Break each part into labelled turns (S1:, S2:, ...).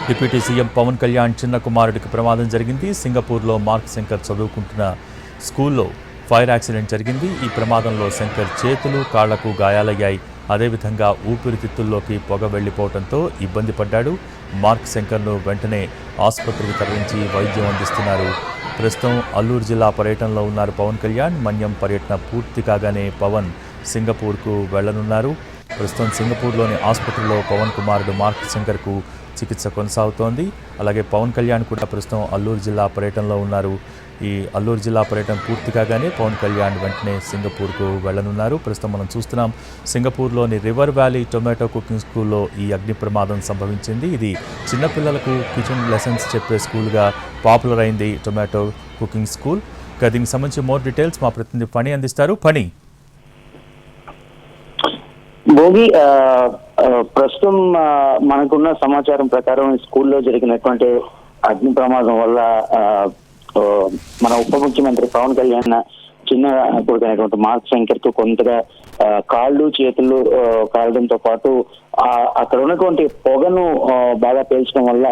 S1: Deputy CM Pawan Kalyan చిన్న కుమారుడికి ప్రమాదం జరిగింది. సింగపూర్లో మార్క్ శంకర్ చదువుకుంటున్న స్కూల్లో ఫైర్ యాక్సిడెంట్ జరిగింది. ఈ ప్రమాదంలో శంకర్ చేతులు, కాళ్లకు గాయాలయ్యాయి. అదేవిధంగా ఊపిరితిత్తుల్లోకి పొగ వెళ్లిపోవడంతో ఇబ్బంది పడ్డాడు. మార్క్ శంకర్ను వెంటనే ఆసుపత్రికి తరలించి వైద్యం అందిస్తున్నారు. ప్రస్తుతం అల్లూరు జిల్లా పర్యటనలో ఉన్నారు పవన్ కళ్యాణ్. మన్యం పర్యటన పూర్తి కాగానే పవన్ సింగపూర్కు వెళ్లనున్నారు. ప్రస్తుతం సింగపూర్లోని ఆసుపత్రిలో పవన్ కుమారుడు మార్క్ శంకర్కు చికిత్స కొనసాగుతోంది. అలాగే పవన్ కళ్యాణ్ కూడా ప్రస్తుతం అల్లూరు జిల్లా పర్యటనలో ఉన్నారు. ఈ అల్లూరు జిల్లా పర్యటన పూర్తి కాగానే పవన్ కళ్యాణ్ వెంటనే సింగపూర్కు వెళ్లనున్నారు. ప్రస్తుతం మనం చూస్తున్నాం సింగపూర్లోని రివర్ వ్యాలీ టొమాటో కుకింగ్ స్కూల్లో ఈ అగ్ని ప్రమాదం సంభవించింది. ఇది చిన్నపిల్లలకు కిచెన్ లెసన్స్ చెప్పే స్కూల్గా పాపులర్ అయింది టొమాటో కుకింగ్ స్కూల్. దీనికి సంబంధించి మోర్ డీటెయిల్స్ మా ప్రతినిధి ఫణి అందిస్తారు. ఫణి,
S2: భోగి ప్రస్తుతం మనకున్న సమాచారం ప్రకారం స్కూల్లో జరిగినటువంటి అగ్ని ప్రమాదం వల్ల మన ఉప ముఖ్యమంత్రి పవన్ కళ్యాణ్ చిన్న కొడుకైనటువంటి మార్క్ శంకర్ కు కొంతగా కాళ్ళు చేతులు కాలడంతో పాటు అక్కడ ఉన్నటువంటి పొగను బాగా పేల్చడం వల్ల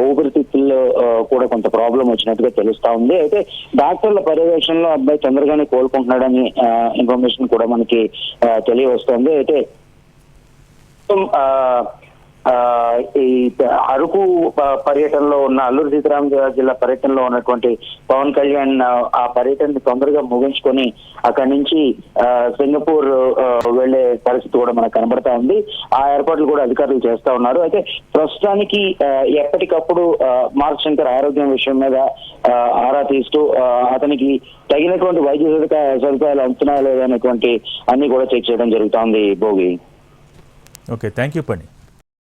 S2: ఊపిరితిత్తుల్లో కూడా కొంత ప్రాబ్లం వచ్చినట్టుగా తెలుస్తా ఉంది. అయితే డాక్టర్ల పర్యవేక్షణలో అబ్బాయి తొందరగానే కోలుకుంటున్నాడని ఇన్ఫర్మేషన్ కూడా మనకి తెలియవస్తోంది. అయితే ఈ అరకు పర్యటనలో ఉన్న అల్లూరు సీతారామరాజు జిల్లా పర్యటనలో ఉన్నటువంటి పవన్ కళ్యాణ్ ఆ పర్యటనని తొందరగా ముగించుకొని అక్కడి నుంచి సింగపూర్ వెళ్లే పరిస్థితి కూడా మనకు కనబడతా ఉంది. ఆ ఏర్పాట్లు కూడా అధికారులు చేస్తా ఉన్నారు. అయితే ప్రస్తుతానికి ఎప్పటికప్పుడు మార్క్ శంకర్ ఆరోగ్యం విషయం మీద ఆరా తీస్తూ అతనికి తగినటువంటి వైద్య సదుపాయాలు అందుతున్నాయా లేదనేటువంటి అన్ని కూడా చెక్ చేయడం జరుగుతోంది. భోగి,
S1: ఓకే, థ్యాంక్ యూ పని.